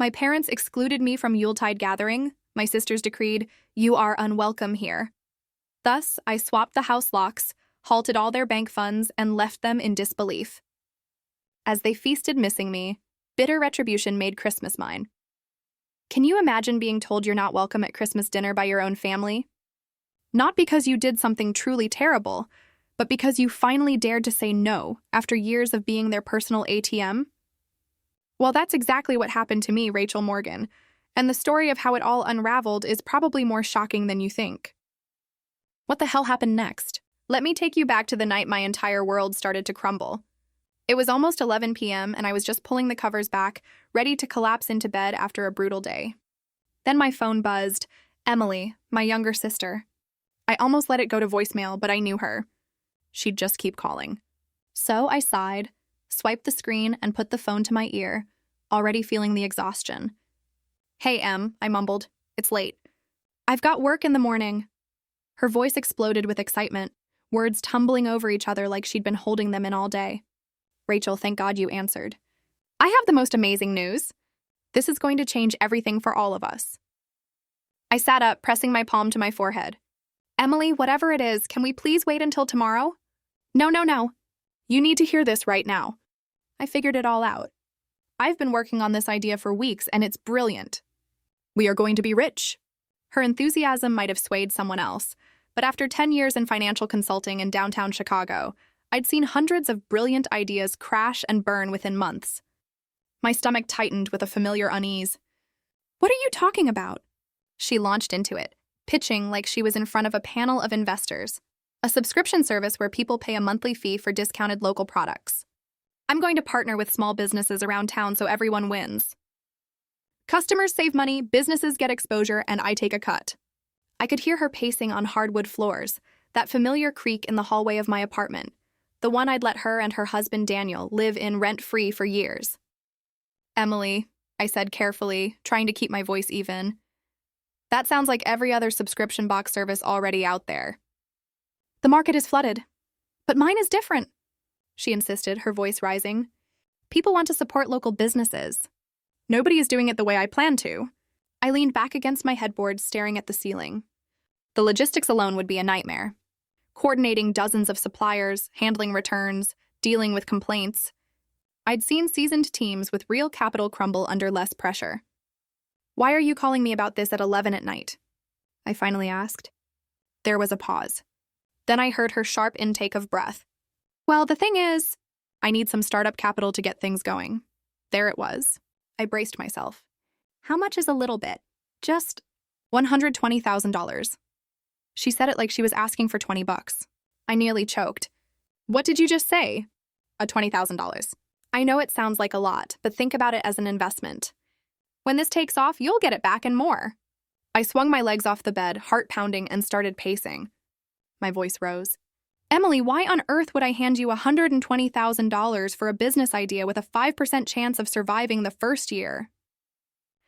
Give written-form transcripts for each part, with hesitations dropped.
My parents excluded me from Yuletide gathering. My sisters decreed, "You are unwelcome here." Thus, I swapped the house locks, halted all their bank funds, and left them in disbelief. As they feasted missing me, bitter retribution made Christmas mine. Can you imagine being told you're not welcome at Christmas dinner by your own family? Not because you did something truly terrible, but because you finally dared to say no after years of being their personal ATM? Well, that's exactly what happened to me, Rachel Morgan, and the story of how it all unraveled is probably more shocking than you think. What the hell happened next? Let me take you back to the night my entire world started to crumble. It was almost 11 p.m., and I was just pulling the covers back, ready to collapse into bed after a brutal day. Then my phone buzzed. Emily, my younger sister. I almost let it go to voicemail, but I knew her. She'd just keep calling. So I sighed, swiped the screen, and put the phone to my ear, already feeling the exhaustion. "Hey, Em," I mumbled. "It's late. I've got work in the morning." Her voice exploded with excitement, words tumbling over each other like she'd been holding them in all day. "Rachel, thank God you answered. I have the most amazing news. This is going to change everything for all of us." I sat up, pressing my palm to my forehead. "Emily, whatever it is, can we please wait until tomorrow?" No. You need to hear this right now. I figured it all out. I've been working on this idea for weeks, and it's brilliant. We are going to be rich. Her enthusiasm might have swayed someone else, but after 10 years in financial consulting in downtown Chicago, I'd seen hundreds of brilliant ideas crash and burn within months. My stomach tightened with a familiar unease. "What are you talking about?" She launched into it, pitching like she was in front of a panel of investors, a subscription service where people pay a monthly fee for discounted local products. "I'm going to partner with small businesses around town so everyone wins. Customers save money, businesses get exposure, and I take a cut." I could hear her pacing on hardwood floors, that familiar creak in the hallway of my apartment, the one I'd let her and her husband Daniel live in rent-free for years. "Emily," I said carefully, trying to keep my voice even, "that sounds like every other subscription box service already out there." "The market is flooded. But mine is different," she insisted, her voice rising. "People want to support local businesses. Nobody is doing it the way I plan to." I leaned back against my headboard, staring at the ceiling. The logistics alone would be a nightmare. Coordinating dozens of suppliers, handling returns, dealing with complaints. I'd seen seasoned teams with real capital crumble under less pressure. "Why are you calling me about this at 11 at night?" I finally asked. There was a pause. Then I heard her sharp intake of breath. "Well, the thing is, I need some startup capital to get things going." There it was. I braced myself. "How much is a little bit?" "Just $120,000. She said it like she was asking for $20. I nearly choked. "What did you just say?" $20,000. "I know it sounds like a lot, but think about it as an investment. When this takes off, you'll get it back and more." I swung my legs off the bed, heart pounding, and started pacing. My voice rose. "Emily, why on earth would I hand you $120,000 for a business idea with a 5% chance of surviving the first year?"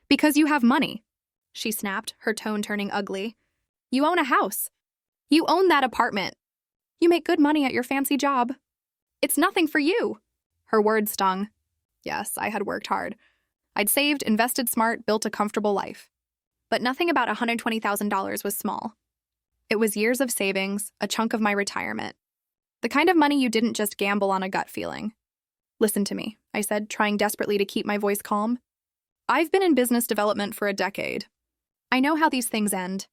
"Because you have money," she snapped, her tone turning ugly. "You own a house. You own that apartment. You make good money at your fancy job. It's nothing for you." Her words stung. Yes, I had worked hard. I'd saved, invested smart, built a comfortable life. But nothing about $120,000 was small. It was years of savings, a chunk of my retirement. The kind of money you didn't just gamble on a gut feeling. "Listen to me," I said, trying desperately to keep my voice calm. "I've been in business development for a decade. I know how these things end.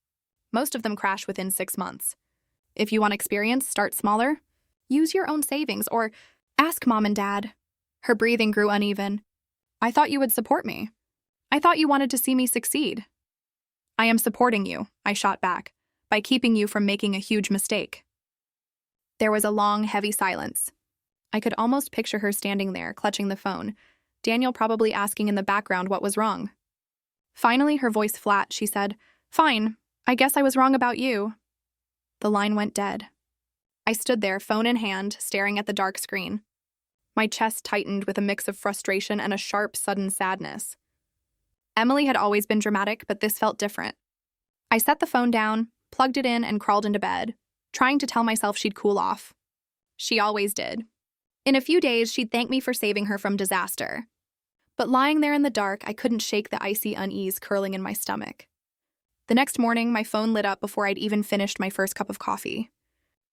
Most of them crash within 6 months. If you want experience, start smaller. Use your own savings, or ask Mom and Dad." Her breathing grew uneven. "I thought you would support me. I thought you wanted to see me succeed." "I am supporting you," I shot back, "by keeping you from making a huge mistake." There was a long, heavy silence. I could almost picture her standing there, clutching the phone, Daniel probably asking in the background what was wrong. Finally, her voice flat, she said, "Fine, I guess I was wrong about you." The line went dead. I stood there, phone in hand, staring at the dark screen. My chest tightened with a mix of frustration and a sharp, sudden sadness. Emily had always been dramatic, but this felt different. I set the phone down, plugged it in, and crawled into bed, trying to tell myself she'd cool off. She always did. In a few days, she'd thank me for saving her from disaster. But lying there in the dark, I couldn't shake the icy unease curling in my stomach. The next morning, my phone lit up before I'd even finished my first cup of coffee.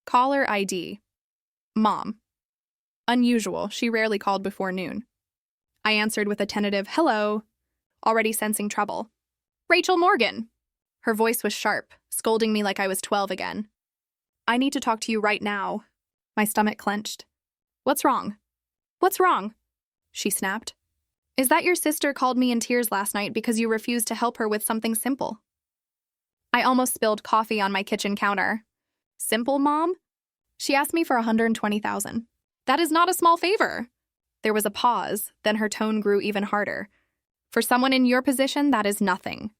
Caller ID. Mom. Unusual, she rarely called before noon. I answered with a tentative hello, already sensing trouble. Rachel Morgan. Her voice was sharp, scolding me like I was 12 again. I need to talk to you right now. My stomach clenched. What's wrong? What's wrong? She snapped. Is that your sister called me in tears last night because you refused to help her with something simple? I almost spilled coffee on my kitchen counter. Simple, Mom? She asked me for $120,000. That is not a small favor. There was a pause, then her tone grew even harder. For someone in your position, that is nothing.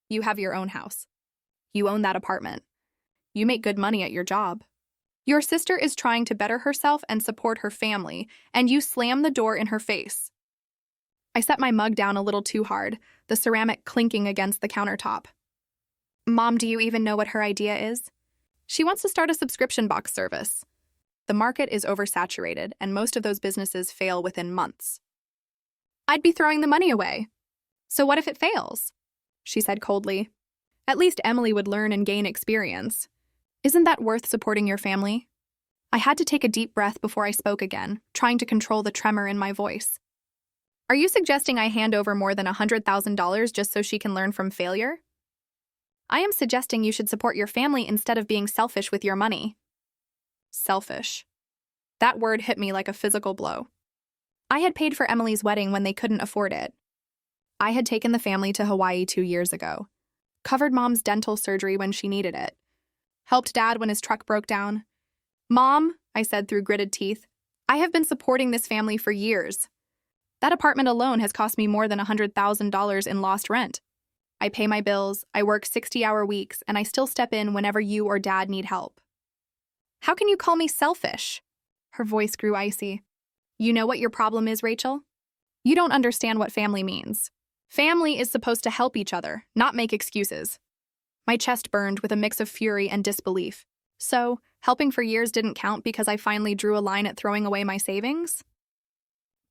You have your own house. You own that apartment. You make good money at your job. Your sister is trying to better herself and support her family, and you slam the door in her face. I set my mug down a little too hard, the ceramic clinking against the countertop. Mom, do you even know what her idea is? She wants to start a subscription box service. The market is oversaturated, and most of those businesses fail within months. I'd be throwing the money away. So what if it fails? She said coldly. At least Emily would learn and gain experience. Isn't that worth supporting your family? I had to take a deep breath before I spoke again, trying to control the tremor in my voice. Are you suggesting I hand over more than $100,000 just so she can learn from failure? I am suggesting you should support your family instead of being selfish with your money. Selfish. That word hit me like a physical blow. I had paid for Emily's wedding when they couldn't afford it. I had taken the family to Hawaii 2 years ago, covered Mom's dental surgery when she needed it, helped Dad when his truck broke down. Mom, I said through gritted teeth, I have been supporting this family for years. That apartment alone has cost me more than $100,000 in lost rent. I pay my bills, I work 60-hour weeks, and I still step in whenever you or Dad need help. How can you call me selfish? Her voice grew icy. You know what your problem is, Rachel? You don't understand what family means. Family is supposed to help each other, not make excuses. My chest burned with a mix of fury and disbelief. So, helping for years didn't count because I finally drew a line at throwing away my savings?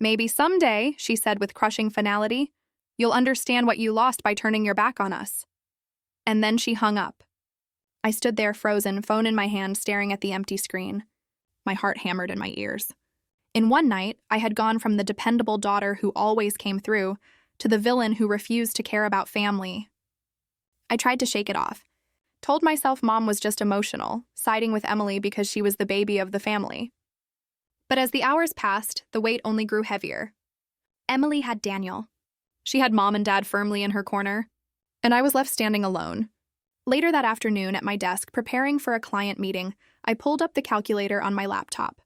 Maybe someday, she said with crushing finality, you'll understand what you lost by turning your back on us. And then she hung up. I stood there frozen, phone in my hand, staring at the empty screen. My heart hammered in my ears. In one night, I had gone from the dependable daughter who always came through to the villain who refused to care about family. I tried to shake it off. Told myself Mom was just emotional, siding with Emily because she was the baby of the family. But as the hours passed, the weight only grew heavier. Emily had Daniel. She had Mom and Dad firmly in her corner, and I was left standing alone. Later that afternoon at my desk, preparing for a client meeting, I pulled up the calculator on my laptop.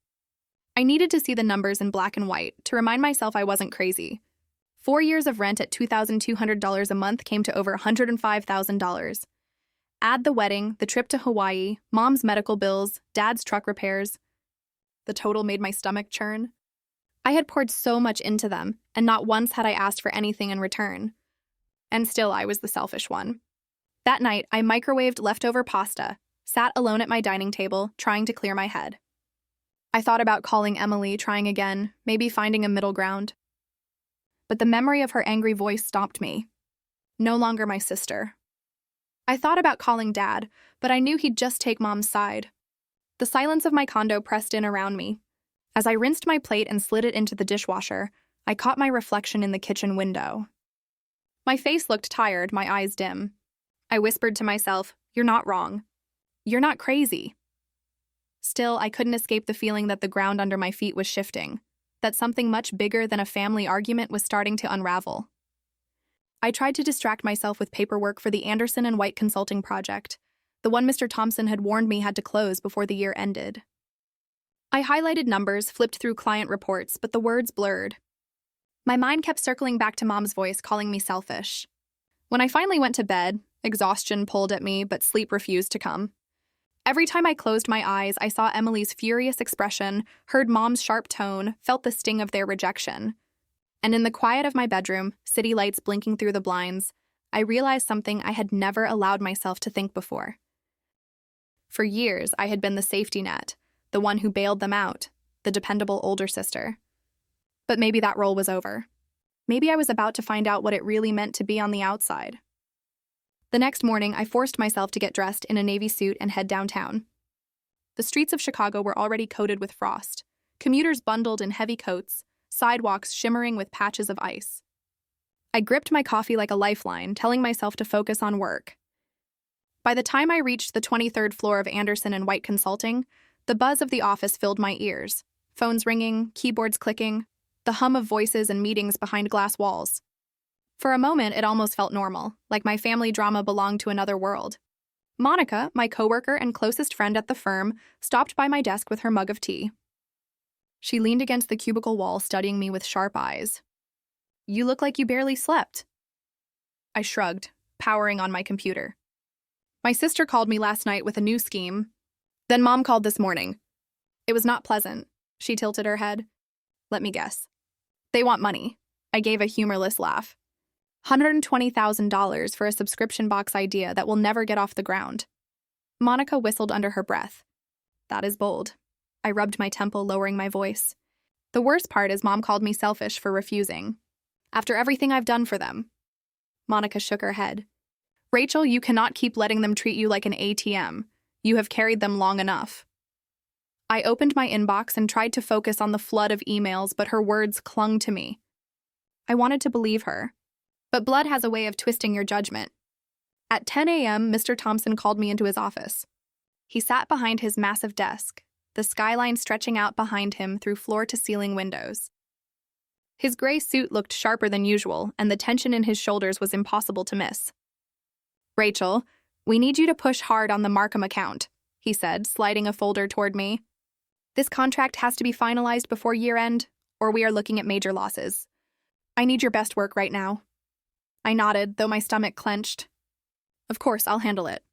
I needed to see the numbers in black and white to remind myself I wasn't crazy. 4 years of rent at $2,200 a month came to over $105,000. Add the wedding, the trip to Hawaii, Mom's medical bills, Dad's truck repairs. The total made my stomach churn. I had poured so much into them, and not once had I asked for anything in return. And still I was the selfish one. That night, I microwaved leftover pasta, sat alone at my dining table, trying to clear my head. I thought about calling Emily, trying again, maybe finding a middle ground. But the memory of her angry voice stopped me. No longer my sister. I thought about calling Dad, but I knew he'd just take Mom's side. The silence of my condo pressed in around me. As I rinsed my plate and slid it into the dishwasher, I caught my reflection in the kitchen window. My face looked tired, my eyes dim. I whispered to myself, "You're not wrong. You're not crazy." Still, I couldn't escape the feeling that the ground under my feet was shifting, that something much bigger than a family argument was starting to unravel. I tried to distract myself with paperwork for the Anderson and White consulting project, the one Mr. Thompson had warned me had to close before the year ended. I highlighted numbers, flipped through client reports, but the words blurred. My mind kept circling back to Mom's voice calling me selfish. When I finally went to bed, exhaustion pulled at me, but sleep refused to come. Every time I closed my eyes, I saw Emily's furious expression, heard Mom's sharp tone, felt the sting of their rejection. And in the quiet of my bedroom, city lights blinking through the blinds, I realized something I had never allowed myself to think before. For years, I had been the safety net, the one who bailed them out, the dependable older sister. But maybe that role was over. Maybe I was about to find out what it really meant to be on the outside. The next morning, I forced myself to get dressed in a navy suit and head downtown. The streets of Chicago were already coated with frost, commuters bundled in heavy coats, sidewalks shimmering with patches of ice. I gripped my coffee like a lifeline, telling myself to focus on work. By the time I reached the 23rd floor of Anderson and White Consulting, the buzz of the office filled my ears. Phones ringing, keyboards clicking, the hum of voices and meetings behind glass walls. For a moment, it almost felt normal, like my family drama belonged to another world. Monica, my coworker and closest friend at the firm, stopped by my desk with her mug of tea. She leaned against the cubicle wall, studying me with sharp eyes. "You look like you barely slept." I shrugged, powering on my computer. "My sister called me last night with a new scheme. Then Mom called this morning. It was not pleasant." She tilted her head. "Let me guess. They want money." I gave a humorless laugh. $120,000 for a subscription box idea that will never get off the ground. Monica whistled under her breath. "That is bold." I rubbed my temple, lowering my voice. "The worst part is Mom called me selfish for refusing. After everything I've done for them." Monica shook her head. "Rachel, you cannot keep letting them treat you like an ATM. You have carried them long enough." I opened my inbox and tried to focus on the flood of emails, but her words clung to me. I wanted to believe her. But blood has a way of twisting your judgment. At 10 a.m., Mr. Thompson called me into his office. He sat behind his massive desk, the skyline stretching out behind him through floor-to-ceiling windows. His gray suit looked sharper than usual, and the tension in his shoulders was impossible to miss. "Rachel, we need you to push hard on the Markham account," he said, sliding a folder toward me. "This contract has to be finalized before year-end, or we are looking at major losses. I need your best work right now." I nodded, though my stomach clenched. "Of course, I'll handle it."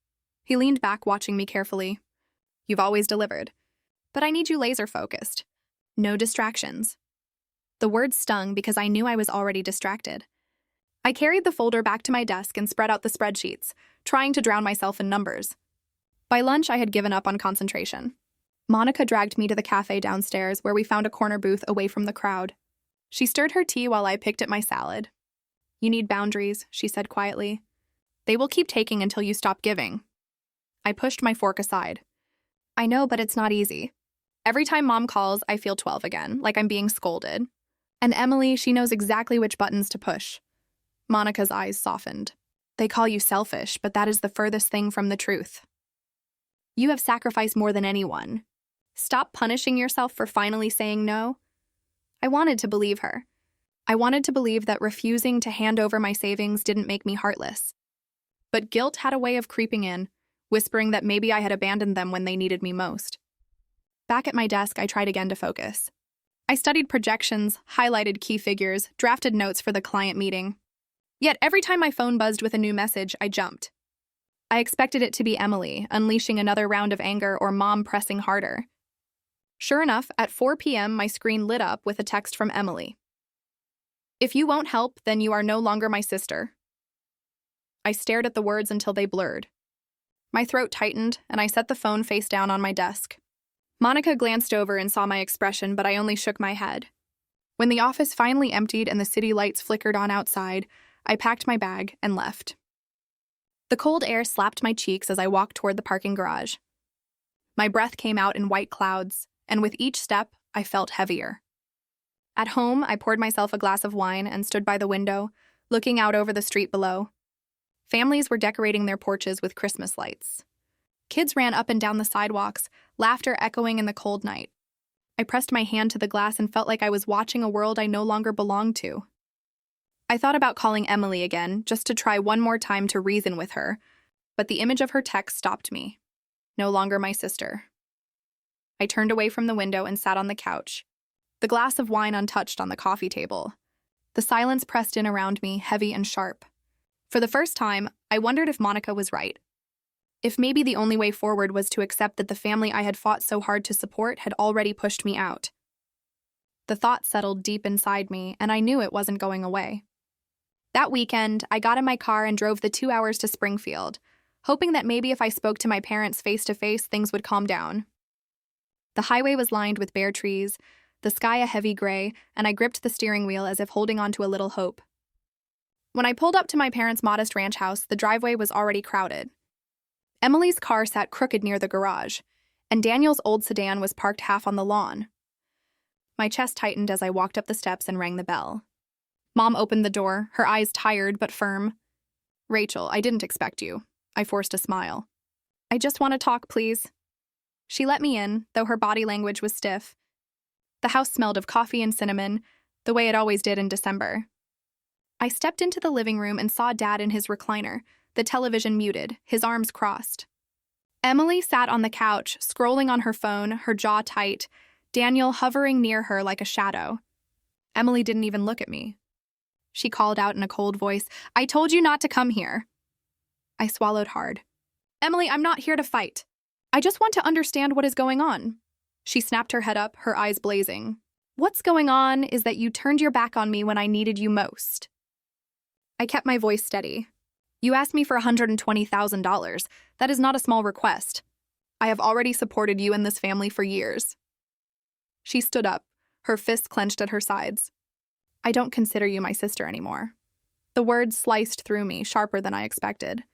He leaned back, watching me carefully. "You've always delivered. But I need you laser-focused. No distractions." The words stung because I knew I was already distracted. I carried the folder back to my desk and spread out the spreadsheets, trying to drown myself in numbers. By lunch, I had given up on concentration. Monica dragged me to the cafe downstairs, where we found a corner booth away from the crowd. She stirred her tea while I picked at my salad. "You need boundaries," she said quietly. "They will keep taking until you stop giving." I pushed my fork aside. "I know, but it's not easy. Every time Mom calls, I feel 12 again, like I'm being scolded. And Emily, she knows exactly which buttons to push." Monica's eyes softened. "They call you selfish, but that is the furthest thing from the truth. You have sacrificed more than anyone. Stop punishing yourself for finally saying no." I wanted to believe her. I wanted to believe that refusing to hand over my savings didn't make me heartless. But guilt had a way of creeping in, whispering that maybe I had abandoned them when they needed me most. Back at my desk, I tried again to focus. I studied projections, highlighted key figures, drafted notes for the client meeting. Yet every time my phone buzzed with a new message, I jumped. I expected it to be Emily, unleashing another round of anger, or Mom pressing harder. Sure enough, at 4 p.m., my screen lit up with a text from Emily. "If you won't help, then you are no longer my sister." I stared at the words until they blurred. My throat tightened, and I set the phone face down on my desk. Monica glanced over and saw my expression, but I only shook my head. When the office finally emptied and the city lights flickered on outside, I packed my bag and left. The cold air slapped my cheeks as I walked toward the parking garage. My breath came out in white clouds, and with each step, I felt heavier. At home, I poured myself a glass of wine and stood by the window, looking out over the street below. Families were decorating their porches with Christmas lights. Kids ran up and down the sidewalks, laughter echoing in the cold night. I pressed my hand to the glass and felt like I was watching a world I no longer belonged to. I thought about calling Emily again, just to try one more time to reason with her, but the image of her text stopped me. No longer my sister. I turned away from the window and sat on the couch, the glass of wine untouched on the coffee table. The silence pressed in around me, heavy and sharp. For the first time, I wondered if Monica was right. If maybe the only way forward was to accept that the family I had fought so hard to support had already pushed me out. The thought settled deep inside me, and I knew it wasn't going away. That weekend, I got in my car and drove the 2 hours to Springfield, hoping that maybe if I spoke to my parents face-to-face, things would calm down. The highway was lined with bare trees, the sky a heavy gray, and I gripped the steering wheel as if holding on to a little hope. When I pulled up to my parents' modest ranch house, the driveway was already crowded. Emily's car sat crooked near the garage, and Daniel's old sedan was parked half on the lawn. My chest tightened as I walked up the steps and rang the bell. Mom opened the door, her eyes tired but firm. "Rachel, I didn't expect you." I forced a smile. "I just want to talk, please." She let me in, though her body language was stiff. The house smelled of coffee and cinnamon, the way it always did in December. I stepped into the living room and saw Dad in his recliner, the television muted, his arms crossed. Emily sat on the couch, scrolling on her phone, her jaw tight, Daniel hovering near her like a shadow. Emily didn't even look at me. She called out in a cold voice, "I told you not to come here." I swallowed hard. "Emily, I'm not here to fight. I just want to understand what is going on." She snapped her head up, her eyes blazing. "What's going on is that you turned your back on me when I needed you most." I kept my voice steady. "You asked me for $120,000. That is not a small request. I have already supported you and this family for years." She stood up, her fists clenched at her sides. "I don't consider you my sister anymore." The words sliced through me, sharper than I expected.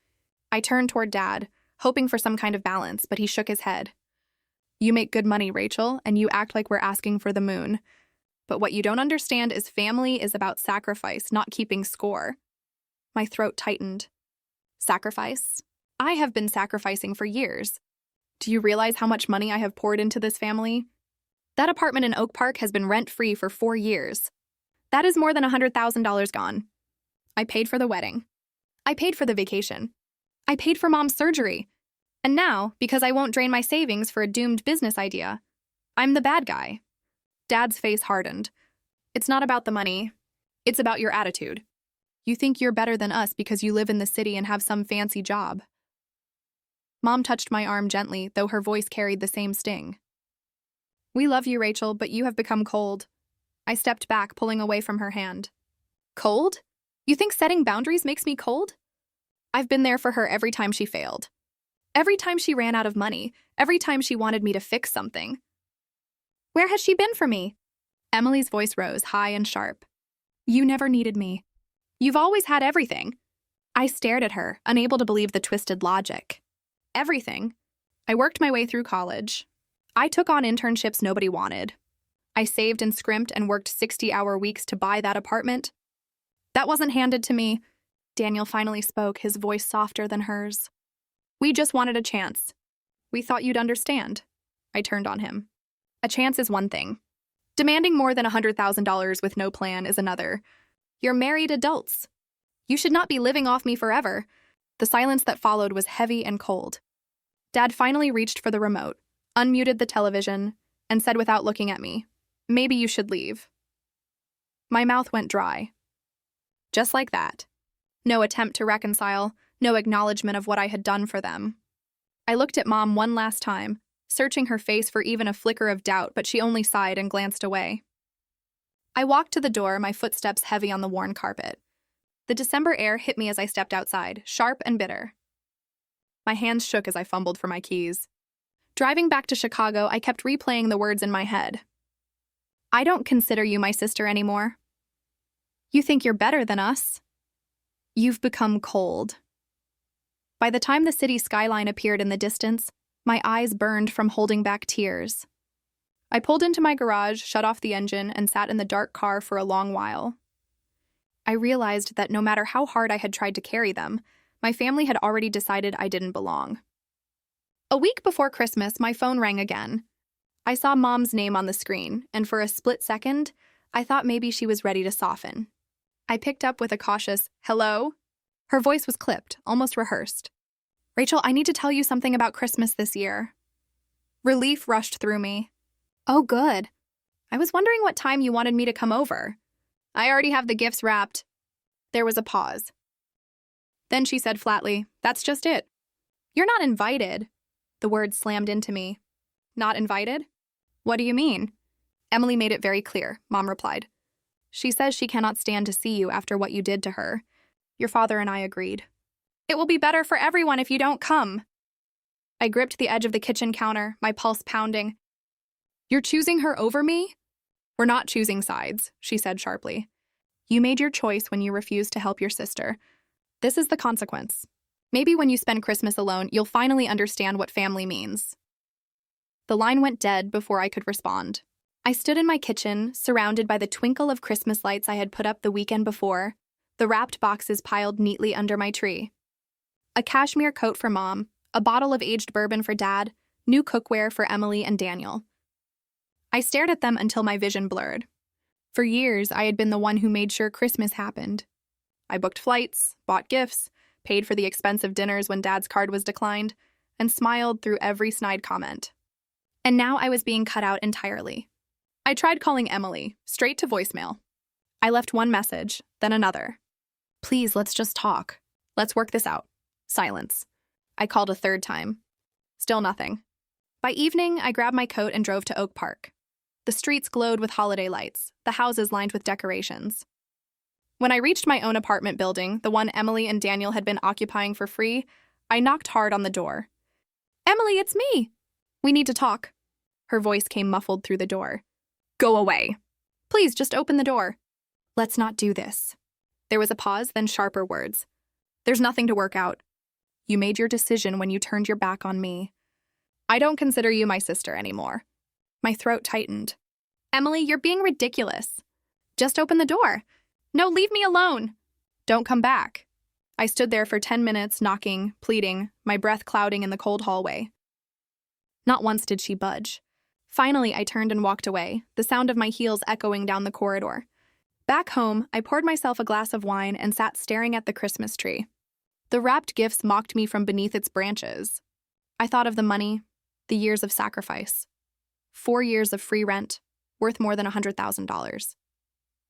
I turned toward Dad, hoping for some kind of balance, but he shook his head. "You make good money, Rachel, and you act like we're asking for the moon. But what you don't understand is family is about sacrifice, not keeping score." My throat tightened. Sacrifice? I have been sacrificing for years. Do you realize how much money I have poured into this family? That apartment in Oak Park has been rent-free for 4 years. That is more than $100,000 gone. I paid for the wedding. I paid for the vacation. I paid for Mom's surgery. And now, because I won't drain my savings for a doomed business idea, I'm the bad guy. Dad's face hardened. "It's not about the money. It's about your attitude. You think you're better than us because you live in the city and have some fancy job." Mom touched my arm gently, though her voice carried the same sting. "We love you, Rachel, but you have become cold." I stepped back, pulling away from her hand. "Cold? You think setting boundaries makes me cold?" I've been there for her every time she failed. Every time she ran out of money. Every time she wanted me to fix something. Where has she been for me? Emily's voice rose, high and sharp. "You never needed me. You've always had everything." I stared at her, unable to believe the twisted logic. Everything. I worked my way through college. I took on internships nobody wanted. I saved and scrimped and worked 60-hour weeks to buy that apartment. That wasn't handed to me. Daniel finally spoke, his voice softer than hers. "We just wanted a chance. We thought you'd understand." I turned on him. A chance is one thing. Demanding more than $100,000 with no plan is another. You're married adults. You should not be living off me forever. The silence that followed was heavy and cold. Dad finally reached for the remote, unmuted the television, and said without looking at me, "Maybe you should leave." My mouth went dry. Just like that. No attempt to reconcile, no acknowledgement of what I had done for them. I looked at Mom one last time, searching her face for even a flicker of doubt, but she only sighed and glanced away. I walked to the door, my footsteps heavy on the worn carpet. The December air hit me as I stepped outside, sharp and bitter. My hands shook as I fumbled for my keys. Driving back to Chicago, I kept replaying the words in my head. "I don't consider you my sister anymore. You think you're better than us. You've become cold." By the time the city skyline appeared in the distance, my eyes burned from holding back tears. I pulled into my garage, shut off the engine, and sat in the dark car for a long while. I realized that no matter how hard I had tried to carry them, my family had already decided I didn't belong. A week before Christmas, my phone rang again. I saw Mom's name on the screen, and for a split second, I thought maybe she was ready to soften. I picked up with a cautious, "Hello?" Her voice was clipped, almost rehearsed. "Rachel, I need to tell you something about Christmas this year." Relief rushed through me. "Oh, good. I was wondering what time you wanted me to come over. I already have the gifts wrapped." There was a pause. Then she said flatly, "That's just it. You're not invited." The words slammed into me. "Not invited? What do you mean?" "Emily made it very clear," Mom replied. "She says she cannot stand to see you after what you did to her. Your father and I agreed. It will be better for everyone if you don't come." I gripped the edge of the kitchen counter, my pulse pounding. "You're choosing her over me?" We're not choosing sides, she said sharply. You made your choice when you refused to help your sister. This is the consequence. Maybe when you spend Christmas alone, you'll finally understand what family means. The line went dead before I could respond. I stood in my kitchen, surrounded by the twinkle of Christmas lights I had put up the weekend before, the wrapped boxes piled neatly under my tree. A cashmere coat for Mom, a bottle of aged bourbon for Dad, new cookware for Emily and Daniel. I stared at them until my vision blurred. For years, I had been the one who made sure Christmas happened. I booked flights, bought gifts, paid for the expensive dinners when Dad's card was declined, and smiled through every snide comment. And now I was being cut out entirely. I tried calling Emily, straight to voicemail. I left one message, then another. Please, let's just talk. Let's work this out. Silence. I called a third time. Still nothing. By evening, I grabbed my coat and drove to Oak Park. The streets glowed with holiday lights, the houses lined with decorations. When I reached my own apartment building, the one Emily and Daniel had been occupying for free, I knocked hard on the door. Emily, it's me! We need to talk. Her voice came muffled through the door. Go away. Please, just open the door. Let's not do this. There was a pause, then sharper words. There's nothing to work out. You made your decision when you turned your back on me. I don't consider you my sister anymore. My throat tightened. Emily, you're being ridiculous. Just open the door. No, leave me alone. Don't come back. I stood there for 10 minutes, knocking, pleading, my breath clouding in the cold hallway. Not once did she budge. Finally, I turned and walked away, the sound of my heels echoing down the corridor. Back home, I poured myself a glass of wine and sat staring at the Christmas tree. The wrapped gifts mocked me from beneath its branches. I thought of the money, the years of sacrifice. 4 years of free rent, worth more than $100,000.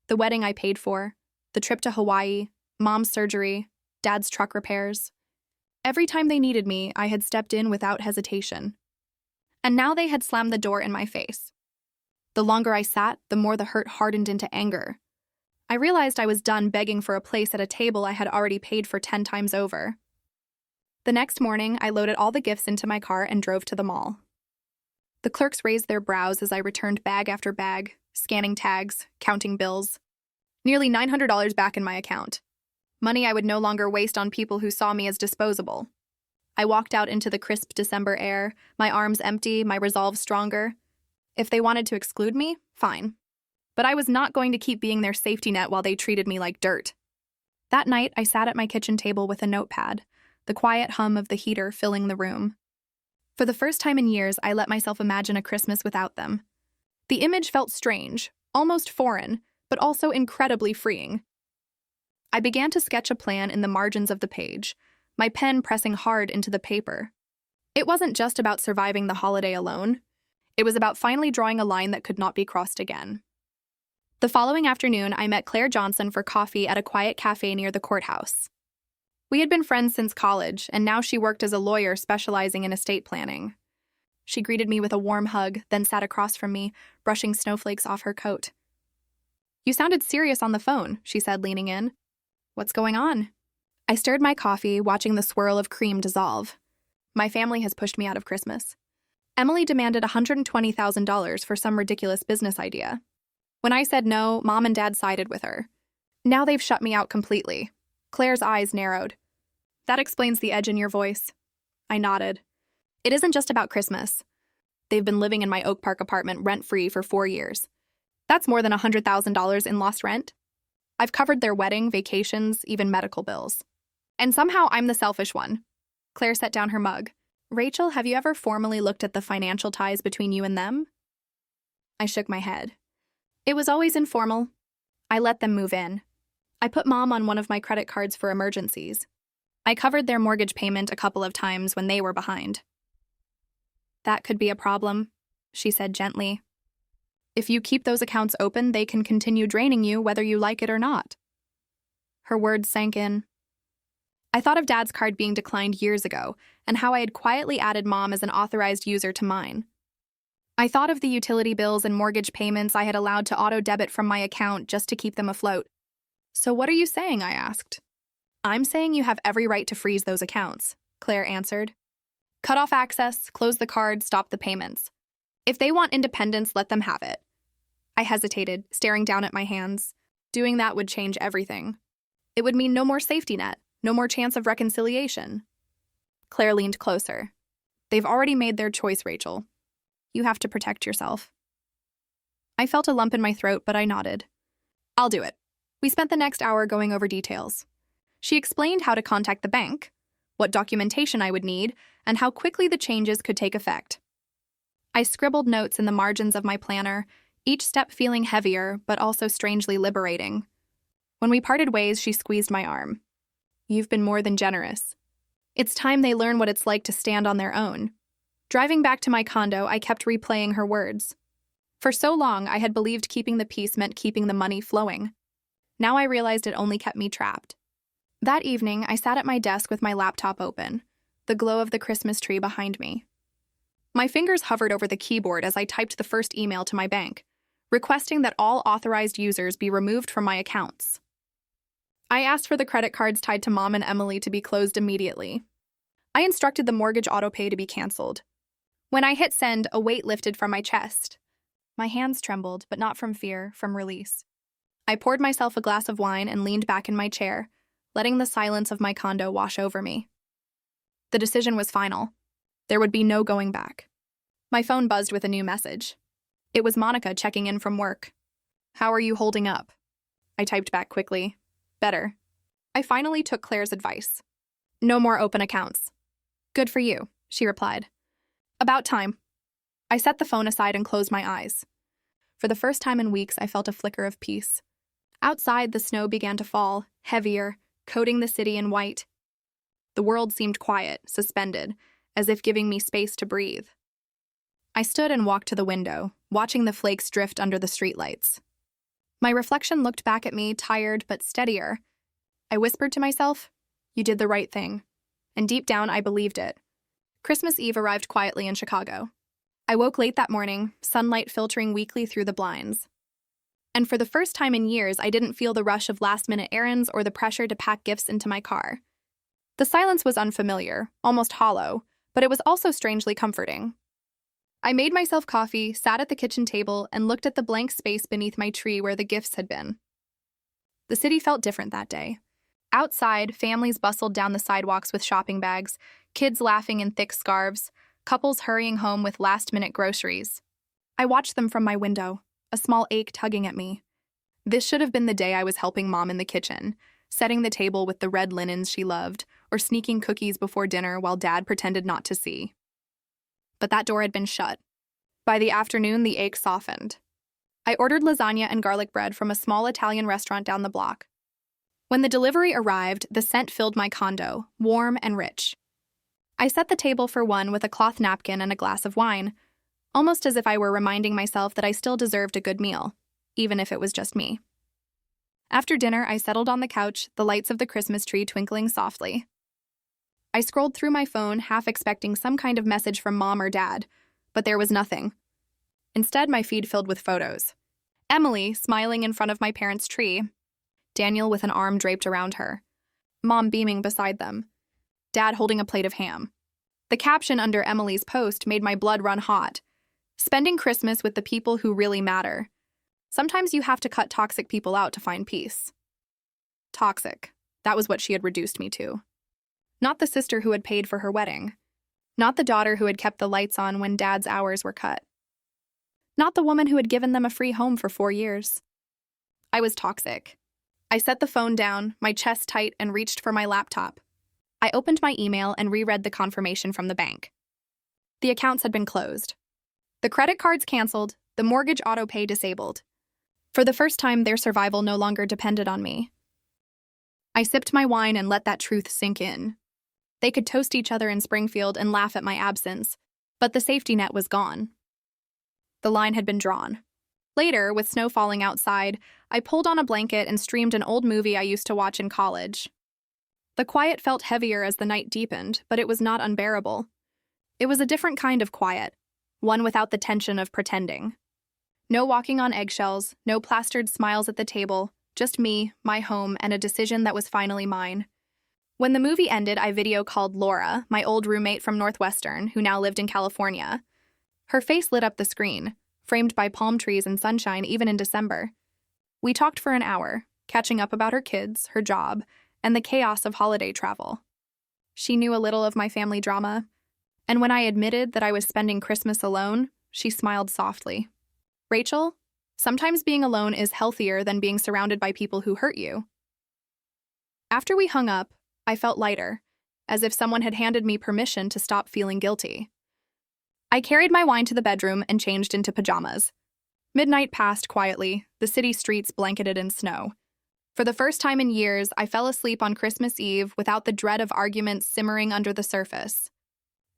The wedding I paid for, the trip to Hawaii, Mom's surgery, Dad's truck repairs. Every time they needed me, I had stepped in without hesitation. And now they had slammed the door in my face. The longer I sat, the more the hurt hardened into anger. I realized I was done begging for a place at a table I had already paid for 10 times over. The next morning, I loaded all the gifts into my car and drove to the mall. The clerks raised their brows as I returned bag after bag, scanning tags, counting bills. Nearly $900 back in my account. Money I would no longer waste on people who saw me as disposable. I walked out into the crisp December air, my arms empty, my resolve stronger. If they wanted to exclude me, fine. But I was not going to keep being their safety net while they treated me like dirt. That night, I sat at my kitchen table with a notepad, the quiet hum of the heater filling the room. For the first time in years, I let myself imagine a Christmas without them. The image felt strange, almost foreign, but also incredibly freeing. I began to sketch a plan in the margins of the page, my pen pressing hard into the paper. It wasn't just about surviving the holiday alone. It was about finally drawing a line that could not be crossed again. The following afternoon, I met Claire Johnson for coffee at a quiet cafe near the courthouse. We had been friends since college, and now she worked as a lawyer specializing in estate planning. She greeted me with a warm hug, then sat across from me, brushing snowflakes off her coat. You sounded serious on the phone, she said, leaning in. What's going on? I stirred my coffee, watching the swirl of cream dissolve. My family has pushed me out of Christmas. Emily demanded $120,000 for some ridiculous business idea. When I said no, Mom and Dad sided with her. Now they've shut me out completely. Claire's eyes narrowed. That explains the edge in your voice. I nodded. It isn't just about Christmas. They've been living in my Oak Park apartment rent-free for 4 years. That's more than $100,000 in lost rent. I've covered their wedding, vacations, even medical bills. And somehow I'm the selfish one. Claire set down her mug. Rachel, have you ever formally looked at the financial ties between you and them? I shook my head. It was always informal. I let them move in. I put Mom on one of my credit cards for emergencies. I covered their mortgage payment a couple of times when they were behind. That could be a problem, she said gently. If you keep those accounts open, they can continue draining you whether you like it or not. Her words sank in. I thought of Dad's card being declined years ago and how I had quietly added Mom as an authorized user to mine. I thought of the utility bills and mortgage payments I had allowed to auto-debit from my account just to keep them afloat. So what are you saying? I asked. I'm saying you have every right to freeze those accounts, Claire answered. Cut off access, close the card, stop the payments. If they want independence, let them have it. I hesitated, staring down at my hands. Doing that would change everything. It would mean no more safety net, no more chance of reconciliation. Claire leaned closer. They've already made their choice, Rachel. You have to protect yourself. I felt a lump in my throat, but I nodded. I'll do it. We spent the next hour going over details. She explained how to contact the bank, what documentation I would need, and how quickly the changes could take effect. I scribbled notes in the margins of my planner, each step feeling heavier, but also strangely liberating. When we parted ways, she squeezed my arm. You've been more than generous. It's time they learn what it's like to stand on their own. Driving back to my condo, I kept replaying her words. For so long, I had believed keeping the peace meant keeping the money flowing. Now I realized it only kept me trapped. That evening, I sat at my desk with my laptop open, the glow of the Christmas tree behind me. My fingers hovered over the keyboard as I typed the first email to my bank, requesting that all authorized users be removed from my accounts. I asked for the credit cards tied to Mom and Emily to be closed immediately. I instructed the mortgage autopay to be canceled. When I hit send, a weight lifted from my chest. My hands trembled, but not from fear, from release. I poured myself a glass of wine and leaned back in my chair, letting the silence of my condo wash over me. The decision was final. There would be no going back. My phone buzzed with a new message. It was Monica checking in from work. How are you holding up? I typed back quickly. Better. I finally took Claire's advice. No more open accounts. Good for you, she replied. About time. I set the phone aside and closed my eyes. For the first time in weeks, I felt a flicker of peace. Outside, the snow began to fall, heavier, coating the city in white. The world seemed quiet, suspended, as if giving me space to breathe. I stood and walked to the window, watching the flakes drift under the streetlights. My reflection looked back at me, tired but steadier. I whispered to myself, "You did the right thing." And deep down, I believed it. Christmas Eve arrived quietly in Chicago. I woke late that morning, sunlight filtering weakly through the blinds. And for the first time in years, I didn't feel the rush of last-minute errands or the pressure to pack gifts into my car. The silence was unfamiliar, almost hollow, but it was also strangely comforting. I made myself coffee, sat at the kitchen table, and looked at the blank space beneath my tree where the gifts had been. The city felt different that day. Outside, families bustled down the sidewalks with shopping bags, kids laughing in thick scarves, couples hurrying home with last-minute groceries. I watched them from my window, a small ache tugging at me. This should have been the day I was helping Mom in the kitchen, setting the table with the red linens she loved, or sneaking cookies before dinner while Dad pretended not to see. But that door had been shut. By the afternoon, the ache softened. I ordered lasagna and garlic bread from a small Italian restaurant down the block. When the delivery arrived, the scent filled my condo, warm and rich. I set the table for one with a cloth napkin and a glass of wine, almost as if I were reminding myself that I still deserved a good meal, even if it was just me. After dinner, I settled on the couch, the lights of the Christmas tree twinkling softly. I scrolled through my phone, half expecting some kind of message from Mom or Dad, but there was nothing. Instead, my feed filled with photos. Emily smiling in front of my parents' tree, Daniel with an arm draped around her, Mom beaming beside them, Dad holding a plate of ham. The caption under Emily's post made my blood run hot. Spending Christmas with the people who really matter. Sometimes you have to cut toxic people out to find peace. Toxic. That was what she had reduced me to. Not the sister who had paid for her wedding. Not the daughter who had kept the lights on when Dad's hours were cut. Not the woman who had given them a free home for 4 years. I was toxic. I set the phone down, my chest tight, and reached for my laptop. I opened my email and reread the confirmation from the bank. The accounts had been closed. The credit cards canceled, the mortgage autopay disabled. For the first time, their survival no longer depended on me. I sipped my wine and let that truth sink in. They could toast each other in Springfield and laugh at my absence, but the safety net was gone. The line had been drawn. Later, with snow falling outside, I pulled on a blanket and streamed an old movie I used to watch in college. The quiet felt heavier as the night deepened, but it was not unbearable. It was a different kind of quiet, one without the tension of pretending. No walking on eggshells, no plastered smiles at the table, just me, my home, and a decision that was finally mine. When the movie ended, I video called Laura, my old roommate from Northwestern, who now lived in California. Her face lit up the screen, framed by palm trees and sunshine even in December. We talked for an hour, catching up about her kids, her job, and the chaos of holiday travel. She knew a little of my family drama, and when I admitted that I was spending Christmas alone, she smiled softly. Rachel, sometimes being alone is healthier than being surrounded by people who hurt you. After we hung up, I felt lighter, as if someone had handed me permission to stop feeling guilty. I carried my wine to the bedroom and changed into pajamas. Midnight passed quietly, the city streets blanketed in snow. For the first time in years, I fell asleep on Christmas Eve without the dread of arguments simmering under the surface.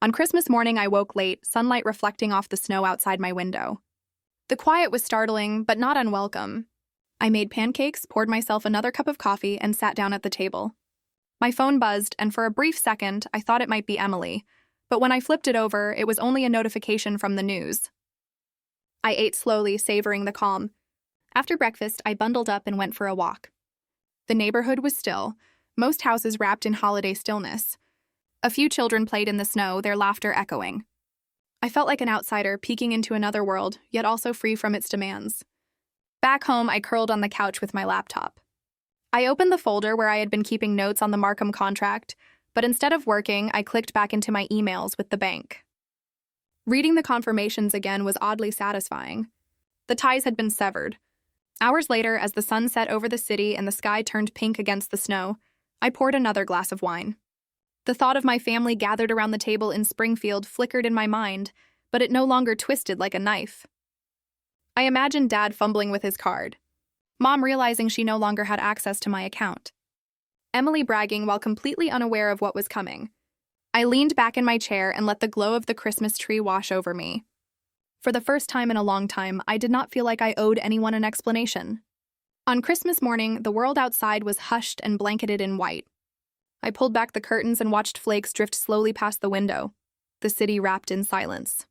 On Christmas morning, I woke late, sunlight reflecting off the snow outside my window. The quiet was startling, but not unwelcome. I made pancakes, poured myself another cup of coffee, and sat down at the table. My phone buzzed, and for a brief second, I thought it might be Emily, but when I flipped it over, it was only a notification from the news. I ate slowly, savoring the calm. After breakfast, I bundled up and went for a walk. The neighborhood was still, most houses wrapped in holiday stillness. A few children played in the snow, their laughter echoing. I felt like an outsider peeking into another world, yet also free from its demands. Back home, I curled on the couch with my laptop. I opened the folder where I had been keeping notes on the Markham contract, but instead of working, I clicked back into my emails with the bank. Reading the confirmations again was oddly satisfying. The ties had been severed. Hours later, as the sun set over the city and the sky turned pink against the snow, I poured another glass of wine. The thought of my family gathered around the table in Springfield flickered in my mind, but it no longer twisted like a knife. I imagined Dad fumbling with his card, Mom realizing she no longer had access to my account, Emily bragging while completely unaware of what was coming. I leaned back in my chair and let the glow of the Christmas tree wash over me. For the first time in a long time, I did not feel like I owed anyone an explanation. On Christmas morning, the world outside was hushed and blanketed in white. I pulled back the curtains and watched flakes drift slowly past the window, the city wrapped in silence.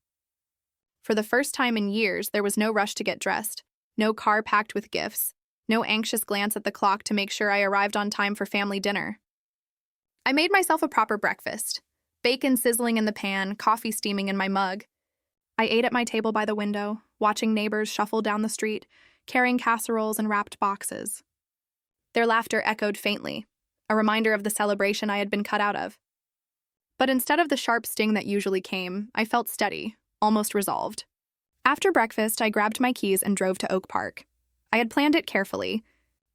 For the first time in years, there was no rush to get dressed, no car packed with gifts, no anxious glance at the clock to make sure I arrived on time for family dinner. I made myself a proper breakfast, bacon sizzling in the pan, coffee steaming in my mug. I ate at my table by the window, watching neighbors shuffle down the street, carrying casseroles and wrapped boxes. Their laughter echoed faintly, a reminder of the celebration I had been cut out of. But instead of the sharp sting that usually came, I felt steady, almost resolved. After breakfast, I grabbed my keys and drove to Oak Park. I had planned it carefully,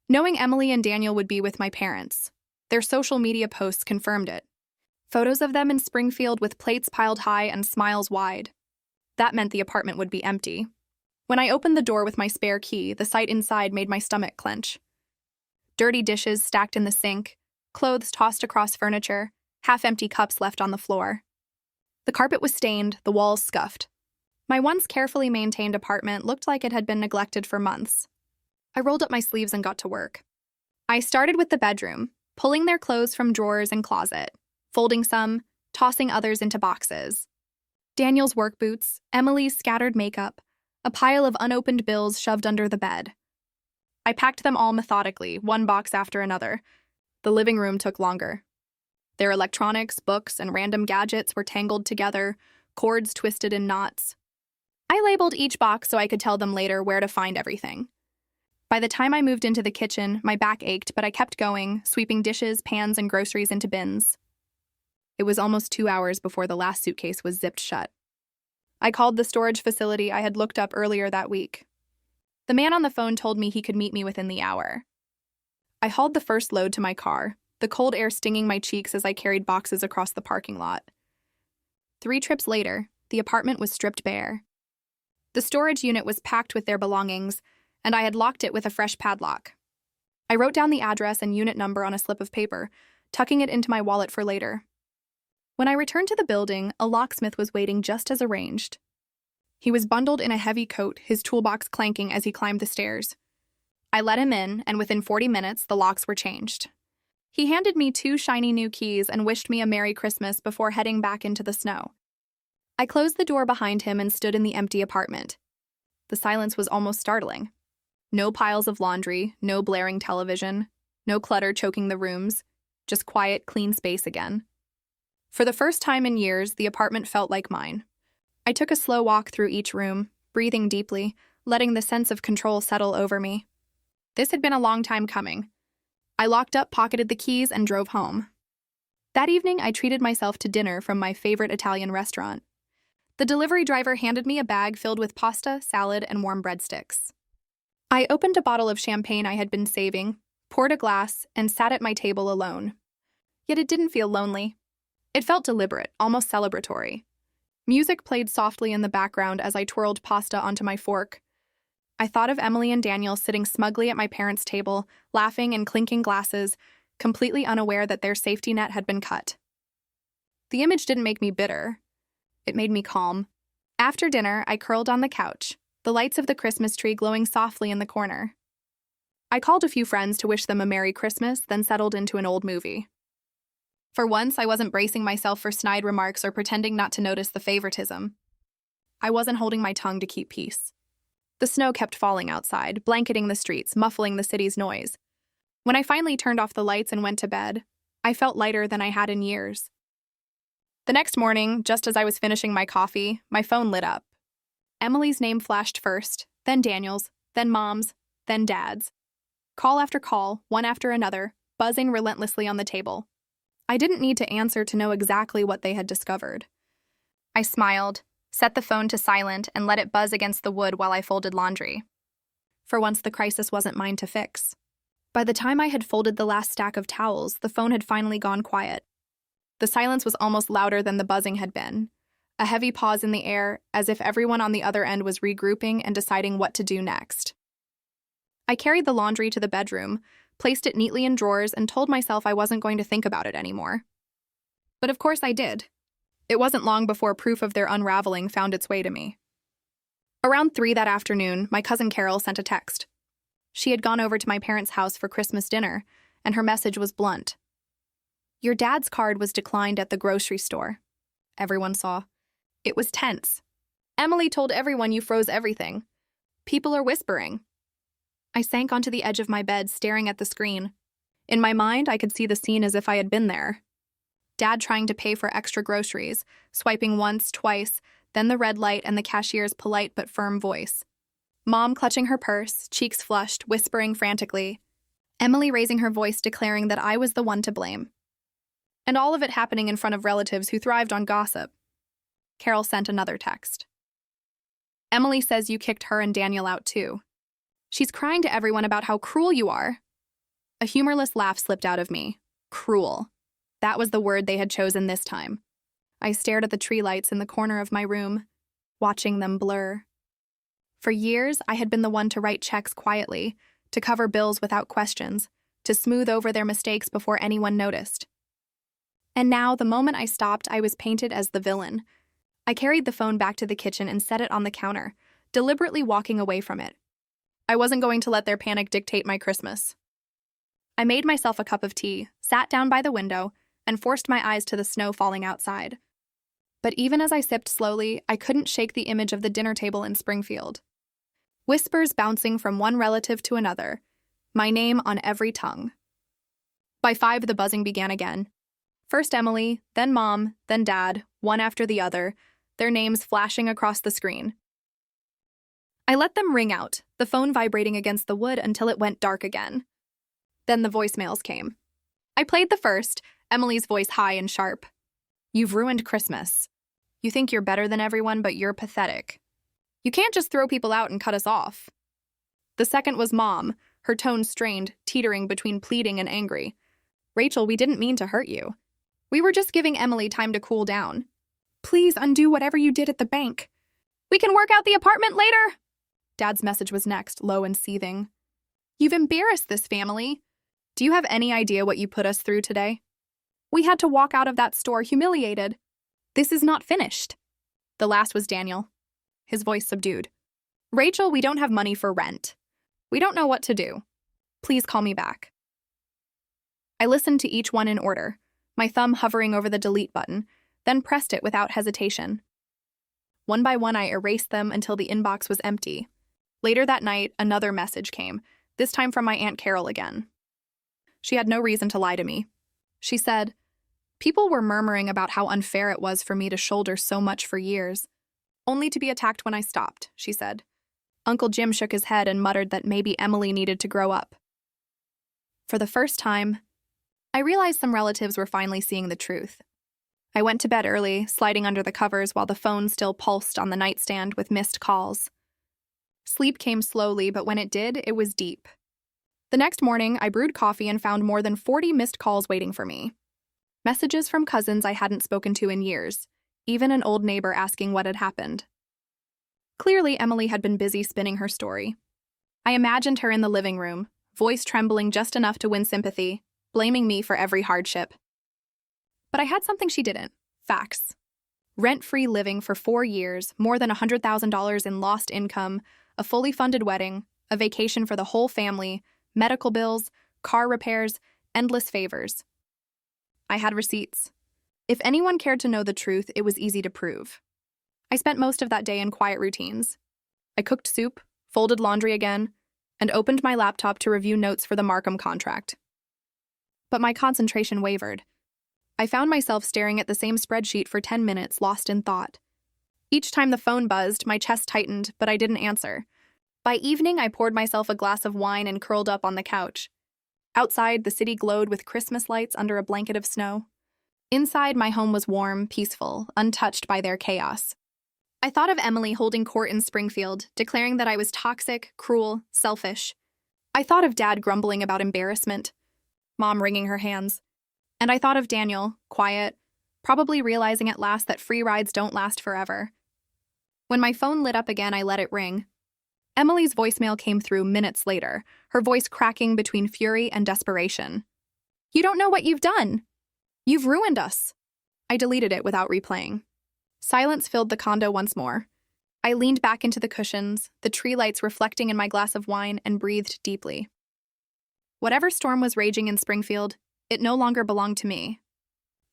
knowing Emily and Daniel would be with my parents. Their social media posts confirmed it. Photos of them in Springfield with plates piled high and smiles wide. That meant the apartment would be empty. When I opened the door with my spare key, the sight inside made my stomach clench. Dirty dishes stacked in the sink, clothes tossed across furniture, half-empty cups left on the floor. The carpet was stained, the walls scuffed. My once carefully maintained apartment looked like it had been neglected for months. I rolled up my sleeves and got to work. I started with the bedroom, pulling their clothes from drawers and closet, folding some, tossing others into boxes. Daniel's work boots, Emily's scattered makeup, a pile of unopened bills shoved under the bed. I packed them all methodically, one box after another. The living room took longer. Their electronics, books, and random gadgets were tangled together, cords twisted in knots. I labeled each box so I could tell them later where to find everything. By the time I moved into the kitchen, my back ached, but I kept going, sweeping dishes, pans, and groceries into bins. It was almost 2 hours before the last suitcase was zipped shut. I called the storage facility I had looked up earlier that week. The man on the phone told me he could meet me within the hour. I hauled the first load to my car, the cold air stinging my cheeks as I carried boxes across the parking lot. 3 trips later, the apartment was stripped bare. The storage unit was packed with their belongings, and I had locked it with a fresh padlock. I wrote down the address and unit number on a slip of paper, tucking it into my wallet for later. When I returned to the building, a locksmith was waiting just as arranged. He was bundled in a heavy coat, his toolbox clanking as he climbed the stairs. I let him in, and within 40 minutes, the locks were changed. He handed me 2 shiny new keys and wished me a Merry Christmas before heading back into the snow. I closed the door behind him and stood in the empty apartment. The silence was almost startling. No piles of laundry, no blaring television, no clutter choking the rooms, just quiet, clean space again. For the first time in years, the apartment felt like mine. I took a slow walk through each room, breathing deeply, letting the sense of control settle over me. This had been a long time coming. I locked up, pocketed the keys, and drove home. That evening, I treated myself to dinner from my favorite Italian restaurant. The delivery driver handed me a bag filled with pasta, salad, and warm breadsticks. I opened a bottle of champagne I had been saving, poured a glass, and sat at my table alone. Yet it didn't feel lonely. It felt deliberate, almost celebratory. Music played softly in the background as I twirled pasta onto my fork. I thought of Emily and Daniel sitting smugly at my parents' table, laughing and clinking glasses, completely unaware that their safety net had been cut. The image didn't make me bitter. It made me calm. After dinner, I curled on the couch, the lights of the Christmas tree glowing softly in the corner. I called a few friends to wish them a Merry Christmas, then settled into an old movie. For once, I wasn't bracing myself for snide remarks or pretending not to notice the favoritism. I wasn't holding my tongue to keep peace. The snow kept falling outside, blanketing the streets, muffling the city's noise. When I finally turned off the lights and went to bed, I felt lighter than I had in years. The next morning, just as I was finishing my coffee, my phone lit up. Emily's name flashed first, then Daniel's, then Mom's, then Dad's. Call after call, one after another, buzzing relentlessly on the table. I didn't need to answer to know exactly what they had discovered. I smiled, set the phone to silent, and let it buzz against the wood while I folded laundry. For once, the crisis wasn't mine to fix. By the time I had folded the last stack of towels, the phone had finally gone quiet. The silence was almost louder than the buzzing had been. A heavy pause in the air, as if everyone on the other end was regrouping and deciding what to do next. I carried the laundry to the bedroom, placed it neatly in drawers, and told myself I wasn't going to think about it anymore. But of course I did. It wasn't long before proof of their unraveling found its way to me. Around 3 that afternoon, my cousin Carol sent a text. She had gone over to my parents' house for Christmas dinner, and her message was blunt. "Your dad's card was declined at the grocery store." Everyone saw. It was tense. "Emily told everyone you froze everything. People are whispering." I sank onto the edge of my bed, staring at the screen. In my mind, I could see the scene as if I had been there. Dad trying to pay for extra groceries, swiping once, twice, then the red light and the cashier's polite but firm voice. Mom clutching her purse, cheeks flushed, whispering frantically. Emily raising her voice, declaring that I was the one to blame. And all of it happening in front of relatives who thrived on gossip. Carol sent another text. "Emily says you kicked her and Daniel out too. She's crying to everyone about how cruel you are." A humorless laugh slipped out of me. Cruel. That was the word they had chosen this time. I stared at the tree lights in the corner of my room, watching them blur. For years, I had been the one to write checks quietly, to cover bills without questions, to smooth over their mistakes before anyone noticed. And now, the moment I stopped, I was painted as the villain. I carried the phone back to the kitchen and set it on the counter, deliberately walking away from it. I wasn't going to let their panic dictate my Christmas. I made myself a cup of tea, sat down by the window, and forced my eyes to the snow falling outside. But even as I sipped slowly, I couldn't shake the image of the dinner table in Springfield. Whispers bouncing from one relative to another, my name on every tongue. By 5, the buzzing began again. First Emily, then Mom, then Dad, one after the other, their names flashing across the screen. I let them ring out, the phone vibrating against the wood until it went dark again. Then the voicemails came. I played the first, Emily's voice high and sharp. "You've ruined Christmas. You think you're better than everyone, but you're pathetic. You can't just throw people out and cut us off." The second was Mom, her tone strained, teetering between pleading and angry. "Rachel, we didn't mean to hurt you. We were just giving Emily time to cool down. Please undo whatever you did at the bank. We can work out the apartment later." Dad's message was next, low and seething. "You've embarrassed this family. Do you have any idea what you put us through today? We had to walk out of that store humiliated. This is not finished." The last was Daniel, his voice subdued. "Rachel, we don't have money for rent. We don't know what to do. Please call me back." I listened to each one in order, my thumb hovering over the delete button, then pressed it without hesitation. One by one, I erased them until the inbox was empty. Later that night, another message came, this time from my Aunt Carol again. She had no reason to lie to me. She said, "People were murmuring about how unfair it was for me to shoulder so much for years. only to be attacked when I stopped, she said. Uncle Jim shook his head and muttered that maybe Emily needed to grow up. For the first time, I realized some relatives were finally seeing the truth. I went to bed early, sliding under the covers while the phone still pulsed on the nightstand with missed calls. Sleep came slowly, but when it did, it was deep. The next morning, I brewed coffee and found more than 40 missed calls waiting for me. Messages from cousins I hadn't spoken to in years, even an old neighbor asking what had happened. Clearly, Emily had been busy spinning her story. I imagined her in the living room, voice trembling just enough to win sympathy, blaming me for every hardship. But I had something she didn't: facts. Rent-free living for 4 years, more than $100,000 in lost income, a fully funded wedding, a vacation for the whole family, medical bills, car repairs, endless favors. I had receipts. If anyone cared to know the truth, it was easy to prove. I spent most of that day in quiet routines. I cooked soup, folded laundry again, and opened my laptop to review notes for the Markham contract. But my concentration wavered. I found myself staring at the same spreadsheet for 10 minutes, lost in thought. Each time the phone buzzed, my chest tightened, but I didn't answer. By evening, I poured myself a glass of wine and curled up on the couch. Outside, the city glowed with Christmas lights under a blanket of snow. Inside, my home was warm, peaceful, untouched by their chaos. I thought of Emily holding court in Springfield, declaring that I was toxic, cruel, selfish. I thought of Dad grumbling about embarrassment, Mom wringing her hands. And I thought of Daniel, quiet, probably realizing at last that free rides don't last forever. When my phone lit up again, I let it ring. Emily's voicemail came through minutes later, her voice cracking between fury and desperation. "You don't know what you've done. You've ruined us." I deleted it without replaying. Silence filled the condo once more. I leaned back into the cushions, the tree lights reflecting in my glass of wine, and breathed deeply. Whatever storm was raging in Springfield, it no longer belonged to me.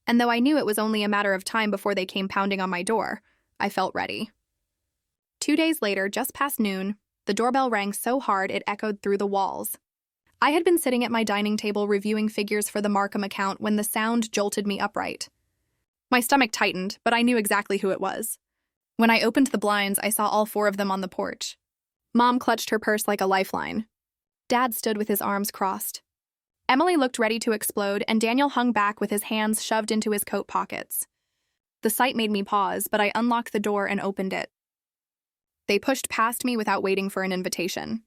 And though I knew it was only a matter of time before they came pounding on my door, I felt ready. 2 days later, just past noon, the doorbell rang so hard it echoed through the walls. I had been sitting at my dining table reviewing figures for the Markham account when the sound jolted me upright. My stomach tightened, but I knew exactly who it was. When I opened the blinds, I saw all 4 of them on the porch. Mom clutched her purse like a lifeline. Dad stood with his arms crossed. Emily looked ready to explode, and Daniel hung back with his hands shoved into his coat pockets. The sight made me pause, but I unlocked the door and opened it. They pushed past me without waiting for an invitation.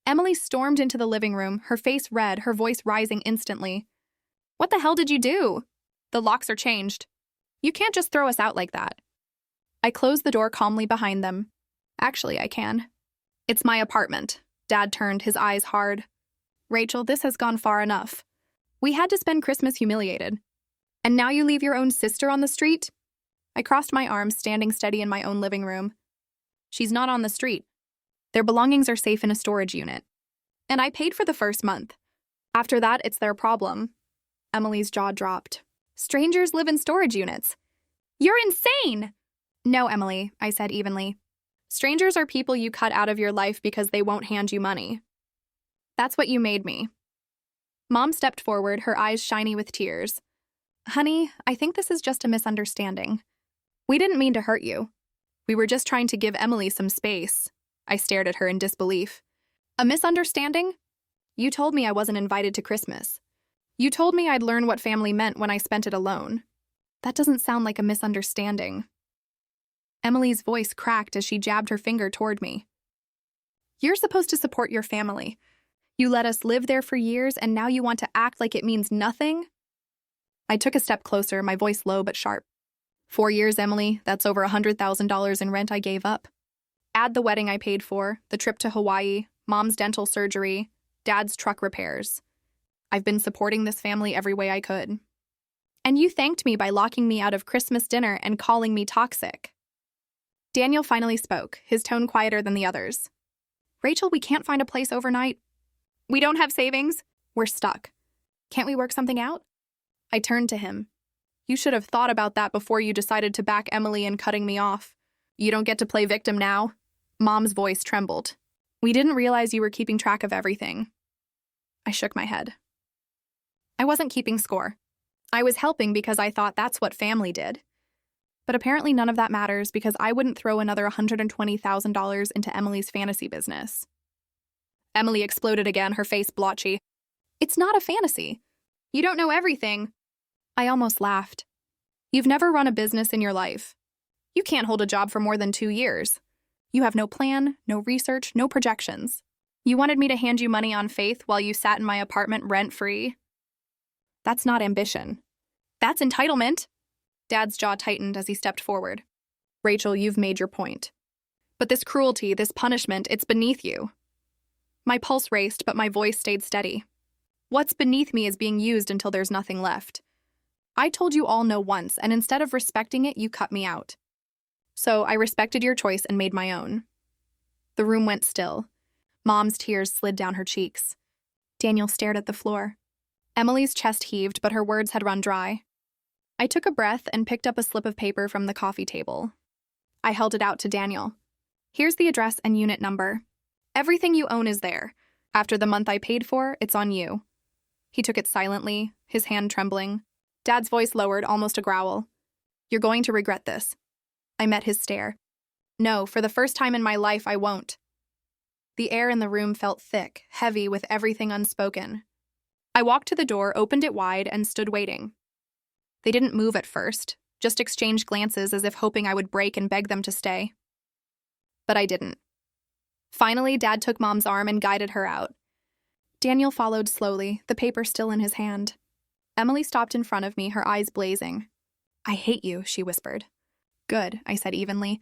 Emily stormed into the living room, her face red, her voice rising instantly. "What the hell did you do? The locks are changed. You can't just throw us out like that." I closed the door calmly behind them. "Actually, I can. It's my apartment." Dad turned, his eyes hard. "Rachel, this has gone far enough. We had to spend Christmas humiliated. And now you leave your own sister on the street?" I crossed my arms, standing steady in my own living room. "She's not on the street. Their belongings are safe in a storage unit. And I paid for the first month. After that, it's their problem." Emily's jaw dropped. "Strangers live in storage units. You're insane!" "No, Emily," I said evenly. "Strangers are people you cut out of your life because they won't hand you money. That's what you made me." Mom stepped forward, her eyes shiny with tears. "Honey, I think this is just a misunderstanding. We didn't mean to hurt you. We were just trying to give Emily some space." I stared at her in disbelief. "A misunderstanding? You told me I wasn't invited to Christmas. You told me I'd learn what family meant when I spent it alone. That doesn't sound like a misunderstanding." Emily's voice cracked as she jabbed her finger toward me. "You're supposed to support your family. You let us live there for years, and now you want to act like it means nothing?" I took a step closer, my voice low but sharp. 4 years, Emily, that's over $100,000 in rent I gave up. Add the wedding I paid for, the trip to Hawaii, Mom's dental surgery, Dad's truck repairs. I've been supporting this family every way I could. And you thanked me by locking me out of Christmas dinner and calling me toxic. Daniel finally spoke, his tone quieter than the others. "Rachel, we can't find a place overnight. We don't have savings. We're stuck. Can't we work something out?" I turned to him. "You should have thought about that before you decided to back Emily in cutting me off. You don't get to play victim now." Mom's voice trembled. "We didn't realize you were keeping track of everything." I shook my head. I wasn't keeping score. I was helping because I thought that's what family did. But apparently none of that matters because I wouldn't throw another $120,000 into Emily's fantasy business. Emily exploded again, her face blotchy. It's not a fantasy. You don't know everything. I almost laughed. You've never run a business in your life. You can't hold a job for more than 2 years. You have no plan, no research, no projections. You wanted me to hand you money on faith while you sat in my apartment rent-free? That's not ambition. That's entitlement. Dad's jaw tightened as he stepped forward. Rachel, you've made your point. But this cruelty, this punishment, it's beneath you. My pulse raced, but my voice stayed steady. What's beneath me is being used until there's nothing left. I told you all no once, and instead of respecting it, you cut me out. So I respected your choice and made my own. The room went still. Mom's tears slid down her cheeks. Daniel stared at the floor. Emily's chest heaved, but her words had run dry. I took a breath and picked up a slip of paper from the coffee table. I held it out to Daniel. Here's the address and unit number. Everything you own is there. After the month I paid for, it's on you. He took it silently, his hand trembling. Dad's voice lowered, almost a growl. You're going to regret this. I met his stare. No, for the first time in my life, I won't. The air in the room felt thick, heavy with everything unspoken. I walked to the door, opened it wide, and stood waiting. They didn't move at first, just exchanged glances as if hoping I would break and beg them to stay. But I didn't. Finally, Dad took Mom's arm and guided her out. Daniel followed slowly, the paper still in his hand. Emily stopped in front of me, her eyes blazing. I hate you, she whispered. Good, I said evenly.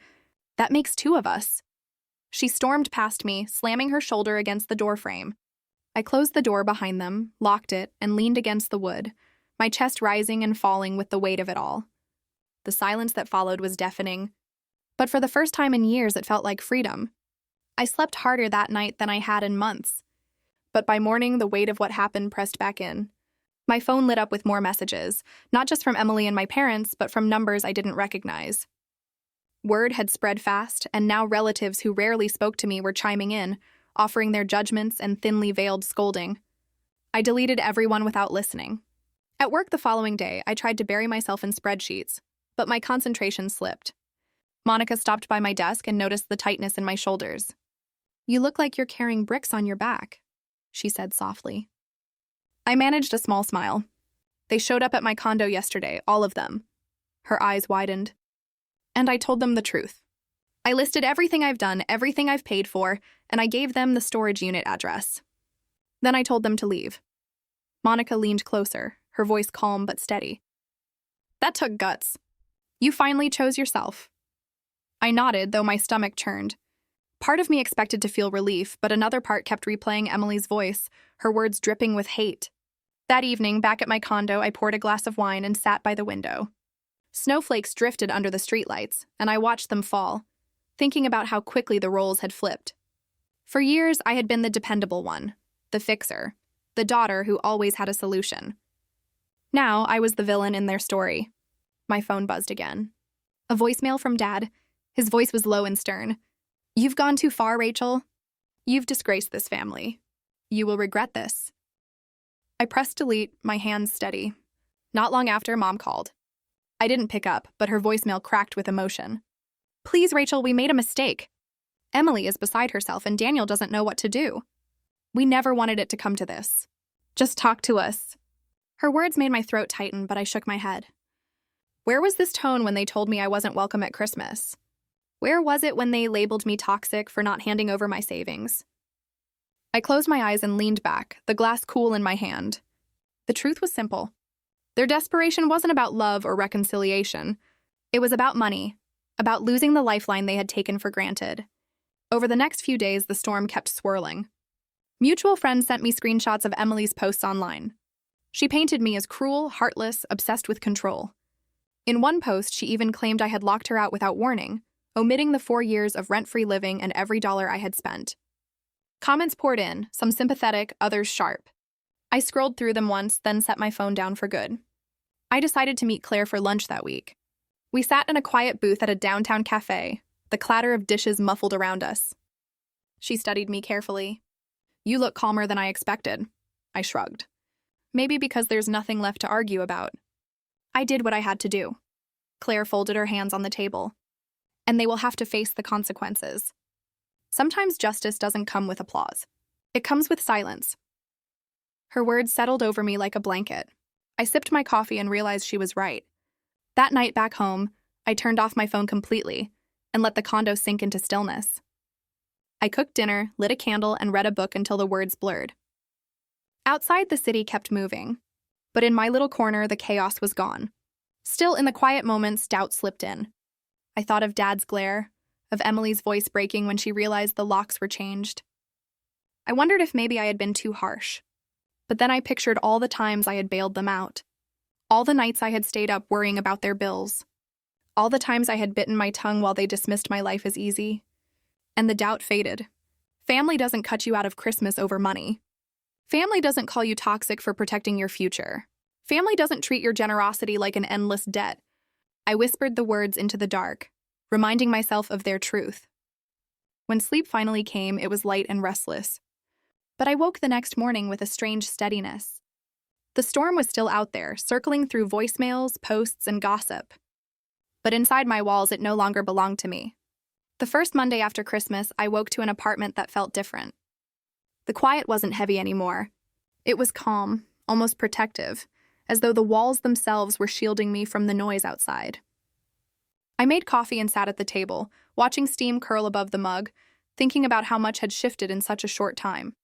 That makes 2 of us. She stormed past me, slamming her shoulder against the doorframe. I closed the door behind them, locked it, and leaned against the wood, my chest rising and falling with the weight of it all. The silence that followed was deafening. But for the first time in years, it felt like freedom. I slept harder that night than I had in months. But by morning, the weight of what happened pressed back in. My phone lit up with more messages, not just from Emily and my parents, but from numbers I didn't recognize. Word had spread fast, and now relatives who rarely spoke to me were chiming in, offering their judgments and thinly veiled scolding. I deleted everyone without listening. At work the following day, I tried to bury myself in spreadsheets, but my concentration slipped. Monica stopped by my desk and noticed the tightness in my shoulders. You look like you're carrying bricks on your back, she said softly. I managed a small smile. They showed up at my condo yesterday, all of them. Her eyes widened. And I told them the truth. I listed everything I've done, everything I've paid for, and I gave them the storage unit address. Then I told them to leave. Monica leaned closer, her voice calm but steady. That took guts. You finally chose yourself. I nodded, though my stomach churned. Part of me expected to feel relief, but another part kept replaying Emily's voice, her words dripping with hate. That evening, back at my condo, I poured a glass of wine and sat by the window. Snowflakes drifted under the streetlights, and I watched them fall, thinking about how quickly the roles had flipped. For years, I had been the dependable one, the fixer, the daughter who always had a solution. Now, I was the villain in their story. My phone buzzed again. A voicemail from Dad. His voice was low and stern. You've gone too far, Rachel. You've disgraced this family. You will regret this. I pressed delete, my hands steady. Not long after, Mom called. I didn't pick up, but her voicemail cracked with emotion. Please, Rachel, we made a mistake. Emily is beside herself and Daniel doesn't know what to do. We never wanted it to come to this. Just talk to us. Her words made my throat tighten, but I shook my head. Where was this tone when they told me I wasn't welcome at Christmas? Where was it when they labeled me toxic for not handing over my savings? I closed my eyes and leaned back, the glass cool in my hand. The truth was simple. Their desperation wasn't about love or reconciliation. It was about money, about losing the lifeline they had taken for granted. Over the next few days, the storm kept swirling. Mutual friends sent me screenshots of Emily's posts online. She painted me as cruel, heartless, obsessed with control. In one post, she even claimed I had locked her out without warning, omitting the 4 years of rent-free living and every dollar I had spent. Comments poured in, some sympathetic, others sharp. I scrolled through them once, then set my phone down for good. I decided to meet Claire for lunch that week. We sat in a quiet booth at a downtown cafe, the clatter of dishes muffled around us. She studied me carefully. You look calmer than I expected. I shrugged. Maybe because there's nothing left to argue about. I did what I had to do. Claire folded her hands on the table. And they will have to face the consequences. Sometimes justice doesn't come with applause. It comes with silence. Her words settled over me like a blanket. I sipped my coffee and realized she was right. That night back home, I turned off my phone completely and let the condo sink into stillness. I cooked dinner, lit a candle, and read a book until the words blurred. Outside, the city kept moving, but in my little corner, the chaos was gone. Still, in the quiet moments, doubt slipped in. I thought of Dad's glare, of Emily's voice breaking when she realized the locks were changed. I wondered if maybe I had been too harsh. But then I pictured all the times I had bailed them out. All the nights I had stayed up worrying about their bills. All the times I had bitten my tongue while they dismissed my life as easy. And the doubt faded. Family doesn't cut you out of Christmas over money. Family doesn't call you toxic for protecting your future. Family doesn't treat your generosity like an endless debt. I whispered the words into the dark, reminding myself of their truth. When sleep finally came, it was light and restless. But I woke the next morning with a strange steadiness. The storm was still out there, circling through voicemails, posts, and gossip. But inside my walls, it no longer belonged to me. The first Monday after Christmas, I woke to an apartment that felt different. The quiet wasn't heavy anymore. It was calm, almost protective, as though the walls themselves were shielding me from the noise outside. I made coffee and sat at the table, watching steam curl above the mug, thinking about how much had shifted in such a short time.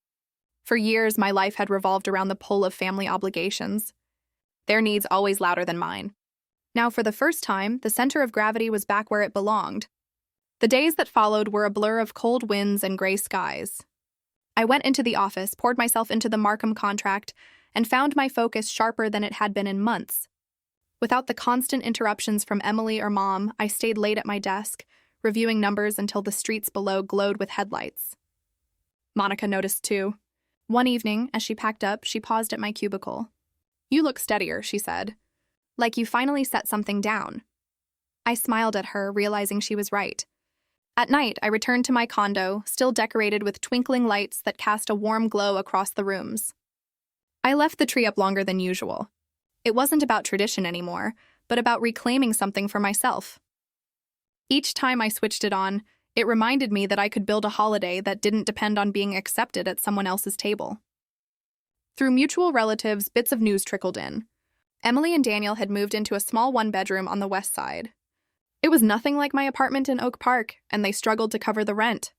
For years, my life had revolved around the pull of family obligations. Their needs always louder than mine. Now, for the first time, the center of gravity was back where it belonged. The days that followed were a blur of cold winds and gray skies. I went into the office, poured myself into the Markham contract, and found my focus sharper than it had been in months. Without the constant interruptions from Emily or Mom, I stayed late at my desk, reviewing numbers until the streets below glowed with headlights. Monica noticed too. One evening, as she packed up, she paused at my cubicle. "You look steadier," she said. "Like you finally set something down." I smiled at her, realizing she was right. At night, I returned to my condo, still decorated with twinkling lights that cast a warm glow across the rooms. I left the tree up longer than usual. It wasn't about tradition anymore, but about reclaiming something for myself. Each time I switched it on, it reminded me that I could build a holiday that didn't depend on being accepted at someone else's table. Through mutual relatives, bits of news trickled in. Emily and Daniel had moved into a small one-bedroom on the west side. It was nothing like my apartment in Oak Park, and they struggled to cover the rent.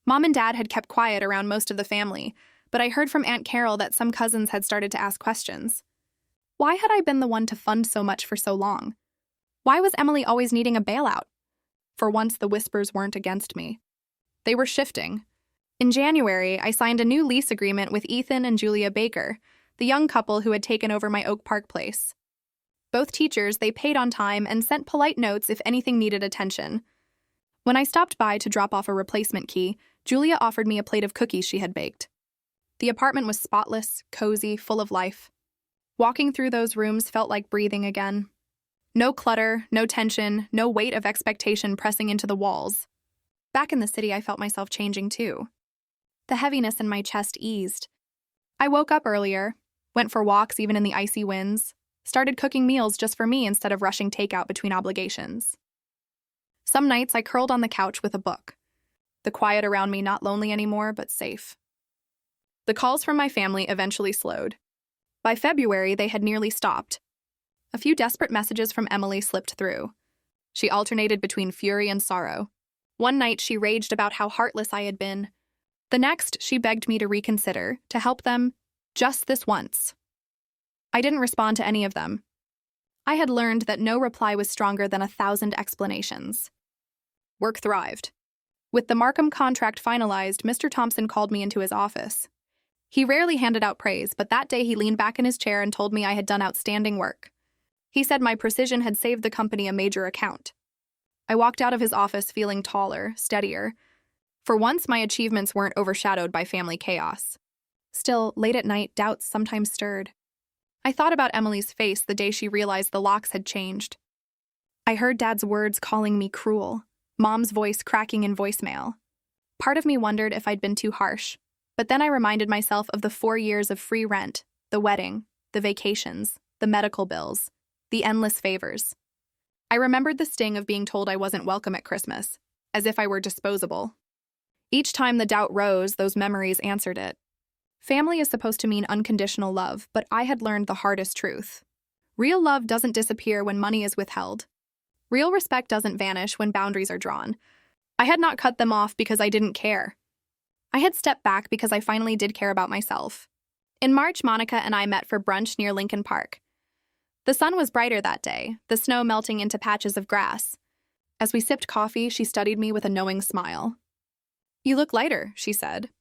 Mom and Dad had kept quiet around most of the family, but I heard from Aunt Carol that some cousins had started to ask questions. Why had I been the one to fund so much for so long? Why was Emily always needing a bailout? For once, the whispers weren't against me. They were shifting. In January, I signed a new lease agreement with Ethan and Julia Baker, the young couple who had taken over my Oak Park place. Both teachers, they paid on time and sent polite notes if anything needed attention. When I stopped by to drop off a replacement key, Julia offered me a plate of cookies she had baked. The apartment was spotless, cozy, full of life. Walking through those rooms felt like breathing again. No clutter, no tension, no weight of expectation pressing into the walls. Back in the city, I felt myself changing too. The heaviness in my chest eased. I woke up earlier, went for walks even in the icy winds, started cooking meals just for me instead of rushing takeout between obligations. Some nights I curled on the couch with a book. The quiet around me not lonely anymore, but safe. The calls from my family eventually slowed. By February, they had nearly stopped. A few desperate messages from Emily slipped through. She alternated between fury and sorrow. One night, she raged about how heartless I had been. The next, she begged me to reconsider, to help them, just this once. I didn't respond to any of them. I had learned that no reply was stronger than 1,000 explanations. Work thrived. With the Markham contract finalized, Mr. Thompson called me into his office. He rarely handed out praise, but that day he leaned back in his chair and told me I had done outstanding work. He said my precision had saved the company a major account. I walked out of his office feeling taller, steadier. For once, my achievements weren't overshadowed by family chaos. Still, late at night, doubts sometimes stirred. I thought about Emily's face the day she realized the locks had changed. I heard Dad's words calling me cruel, Mom's voice cracking in voicemail. Part of me wondered if I'd been too harsh, but then I reminded myself of the 4 years of free rent, the wedding, the vacations, the medical bills, the endless favors. I remembered the sting of being told I wasn't welcome at Christmas, as if I were disposable. Each time the doubt rose, those memories answered it. Family is supposed to mean unconditional love, but I had learned the hardest truth. Real love doesn't disappear when money is withheld. Real respect doesn't vanish when boundaries are drawn. I had not cut them off because I didn't care. I had stepped back because I finally did care about myself. In March, Monica and I met for brunch near Lincoln Park. The sun was brighter that day, the snow melting into patches of grass. As we sipped coffee, she studied me with a knowing smile. "You look lighter," she said.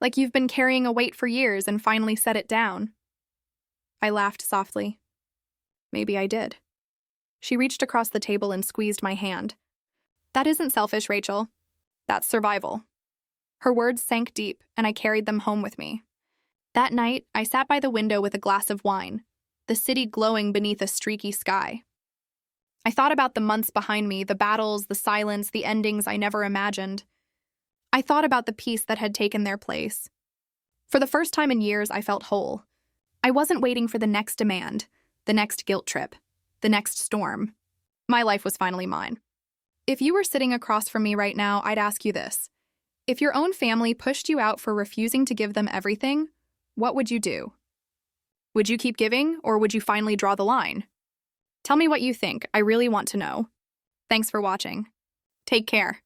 "Like you've been carrying a weight for years and finally set it down." I laughed softly. Maybe I did. She reached across the table and squeezed my hand. "That isn't selfish, Rachel. That's survival." Her words sank deep, and I carried them home with me. That night, I sat by the window with a glass of wine, the city glowing beneath a streaky sky. I thought about the months behind me, the battles, the silence, the endings I never imagined. I thought about the peace that had taken their place. For the first time in years, I felt whole. I wasn't waiting for the next demand, the next guilt trip, the next storm. My life was finally mine. If you were sitting across from me right now, I'd ask you this. If your own family pushed you out for refusing to give them everything, what would you do? Would you keep giving, or would you finally draw the line? Tell me what you think. I really want to know. Thanks for watching. Take care.